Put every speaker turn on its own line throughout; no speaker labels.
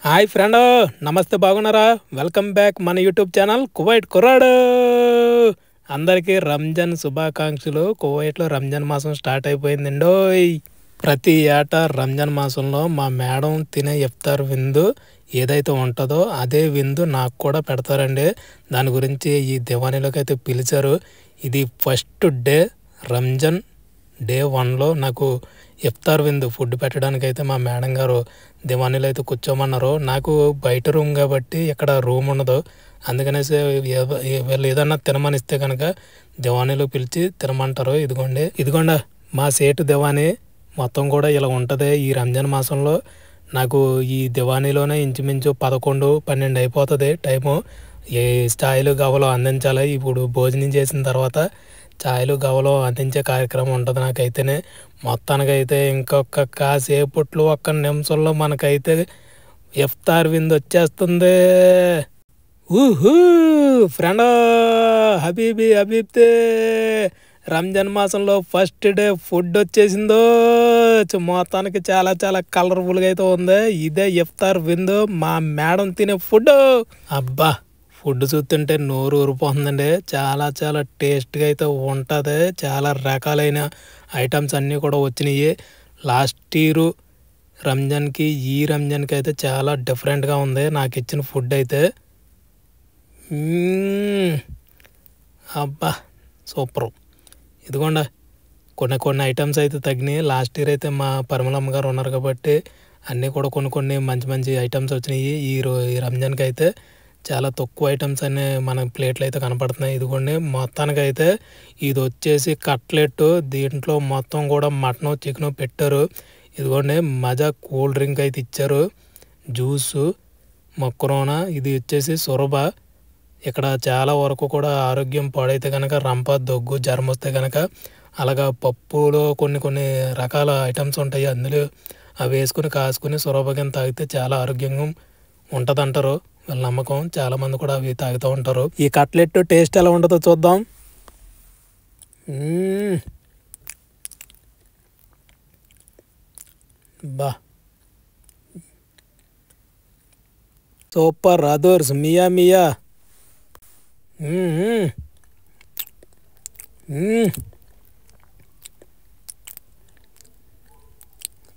Hi friend, నమస్తే, బాగున్నారా? Welcome back మన యూట్యూబ్ ఛానల్ కువైట్ కుర్రాడు. అందరికీ రంజాన్ శుభాకాంక్షలు. కువైట్లో రంజాన్ మాసం స్టార్ట్ అయిపోయిందండోయ్. ప్రతి ఏటా రంజాన్ మాసంలో మా మేడం తినే ఇఫ్తార్ విందు ఏదైతే ఉంటుందో అదే విందు నాకు కూడా పెడతారండి. దాని గురించి ఈ దివానీలోకి అయితే పిలిచారు. ఇది ఫస్ట్ డే, రంజాన్ డే 1లో నాకు ఇఫ్తార్ విందు ఫుడ్ పెట్టడానికి అయితే మా మేడం గారు దివానీలో అయితే కూర్చోమన్నారు. నాకు బయట రూమ్ కాబట్టి ఇక్కడ రూమ్ ఉండదు, అందుకనేసి వీళ్ళు ఏదన్నా తినమని ఇస్తే కనుక దివానీలో పిలిచి తినమంటారు. ఇదిగోండి మా సేటు దివానీ మొత్తం కూడా ఇలా ఉంటుంది. ఈ రంజాన్ మాసంలో నాకు ఈ దివానీలోనే ఇంచుమించు 11-12 అయిపోతుంది టైము. ఏ ఛాయలు గవలో అందించాలి. ఇప్పుడు భోజనం చేసిన తర్వాత ఛాయలు గవలో అందించే కార్యక్రమం ఉంటుంది నాకైతేనే. మొత్తానికైతే ఇంకొక కాసేపట్లో ఒక్క నిమిషంలో మనకైతే ఇఫ్తార్ విందు వచ్చేస్తుంది. ఊహూ ఫ్రెండ్, హబీబ్తే రంజాన్ మాసంలో ఫస్ట్ డే ఫుడ్ వచ్చేసిందో. మొత్తానికి చాలా చాలా కలర్ఫుల్గా అయితే ఉంది. ఇదే ఇఫ్తార్ విందు, మా మేడం తినే ఫుడ్. అబ్బా, ఫుడ్ చూస్తుంటే నోరు ఊరిపోతుందండి. చాలా చాలా టేస్ట్గా అయితే ఉంటుంది. చాలా రకాలైన ఐటమ్స్ అన్నీ కూడా వచ్చినాయి. లాస్ట్ ఇయర్ రంజాన్కి ఈ రంజాన్కి అయితే చాలా డిఫరెంట్గా ఉంది నాకు ఇచ్చిన ఫుడ్ అయితే. అబ్బా సూపర్. ఇదిగోండి కొన్ని ఐటమ్స్ అయితే తగ్గినాయి. లాస్ట్ ఇయర్ అయితే మా పరిమళమ్మ గారు ఉన్నారు కాబట్టి అన్నీ కూడా కొన్ని మంచి మంచి ఐటమ్స్ వచ్చినాయి. ఈ రంజాన్కి అయితే చాలా తక్కువ ఐటమ్స్ అన్నీ మన ప్లేట్లు అయితే కనపడుతున్నాయి. ఇదిగోండి మొత్తానికైతే ఇది వచ్చేసి కట్లెట్. దీంట్లో మొత్తం కూడా మటను చికెను పెట్టారు. ఇదిగోండి మజా కూల్ డ్రింక్ అయితే ఇచ్చారు, జ్యూసు, మక్రోనా, ఇది వచ్చేసి సొరబ. ఇక్కడ చాలా వరకు కూడా ఆరోగ్యం పాడైతే కనుక రంప, దగ్గు, జ్వరం వస్తే కనుక అలాగా పప్పులో కొన్ని రకాల ఐటమ్స్ ఉంటాయి. అందులో అవి వేసుకుని కాసుకుని సొరబ కింద తాగితే చాలా ఆరోగ్యంగా ఉంటుంది అంటారు. వాళ్ళ నమ్మకం. చాలామంది కూడా అవి తాగుతూ ఉంటారు. ఈ కట్లెట్ టేస్ట్ ఎలా ఉంటుందో చూద్దాం. బా సూపర్ అదర్స్ మియా.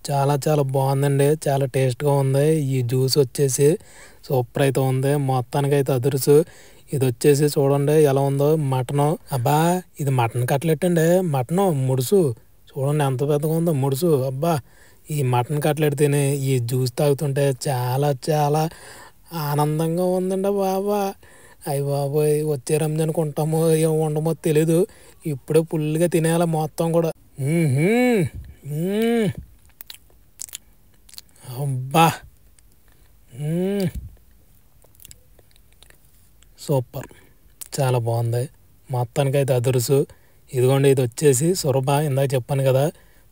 చాలా చాలా బాగుందండి. చాలా టేస్ట్గా ఉంది. ఈ జ్యూస్ వచ్చేసి సూపర్ అయితే ఉంది. మొత్తానికైతే అదురుసు. ఇది వచ్చేసి చూడండి ఎలా ఉందో మటను. అబ్బా, ఇది మటన్ కట్లెట్ అండి. మటను ముడుసు చూడండి ఎంత పెద్దగా ఉందో ముడుసు. అబ్బా, ఈ మటన్ కట్లెట్ తిని ఈ జ్యూస్ తాగుతుంటే చాలా చాలా ఆనందంగా ఉందండి బాబా. అయ్యి బాబోయ్, వచ్చే రంజాన్కి ఉంటామో ఏమో ఉండమో తెలీదు. ఇప్పుడే ఫుల్గా తినేయాలి మొత్తం కూడా. అబ్బా సూపర్, చాలా బాగుంది. మొత్తానికైతే అదురుసు. ఇదిగోండి ఇది వచ్చేసి సొరబ. ఇందాక చెప్పాను కదా,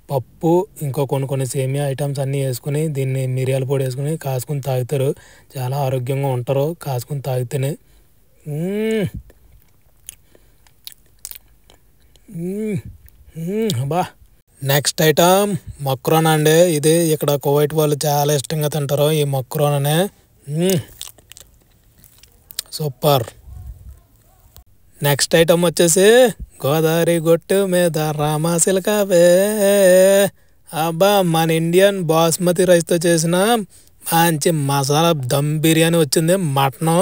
పప్పు ఇంకో కొన్ని సేమియా ఐటమ్స్ అన్నీ వేసుకుని దీన్ని మిరియాల పొడి వేసుకుని కాసుకుని తాగుతారు. చాలా ఆరోగ్యంగా ఉంటారు కాసుకుని తాగితేనే. బా, నెక్స్ట్ ఐటమ్ మక్రోనా అండి. ఇది ఇక్కడ కువైట్ వాళ్ళు చాలా ఇష్టంగా తింటారు ఈ మక్రోనానే. సూపర్. నెక్స్ట్ ఐటమ్ వచ్చేసి గోదావరి గొట్టు మీద రామాసిలకావే. అబ్బా, మన ఇండియన్ బాస్మతి రైస్తో చేసిన మంచి మసాలా దమ్ బిర్యానీ వచ్చింది. మటను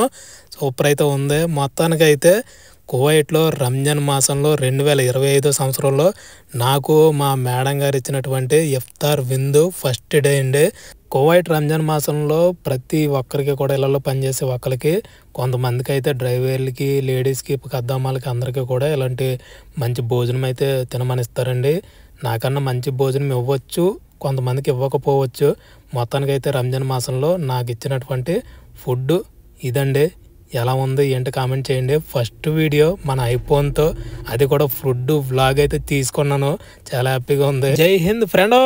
సూపర్ అయితే ఉంది. మొత్తానికైతే కువైట్లో రంజాన్ మాసంలో 2025 సంవత్సరంలో నాకు మా మేడం గారు ఇచ్చినటువంటి ఇఫ్తార్ విందు ఫస్ట్ డే అండి. కువైట్ రంజాన్ మాసంలో ప్రతి ఒక్కరికి కూడా ఇళ్లలో పనిచేసే ఒక్కరికి, కొంతమందికి అయితే డ్రైవర్లకి, లేడీస్కి, కద్దమ్మాలకి అందరికీ కూడా ఇలాంటి మంచి భోజనం అయితే తినమనిస్తారండి. నాకన్నా మంచి భోజనం ఇవ్వచ్చు, కొంతమందికి ఇవ్వకపోవచ్చు. మొత్తానికైతే రంజాన్ మాసంలో నాకు ఇచ్చినటువంటి ఫుడ్ ఇదండి. ఎలా ఉంది ఏంటి కామెంట్ చేయండి. ఫస్ట్ వీడియో మన ఐఫోన్తో, అది కూడా ఫుడ్ వ్లాగ్ అయితే తీసుకున్నాను. చాలా హ్యాపీగా ఉంది. జై హింద్ ఫ్రెండ్.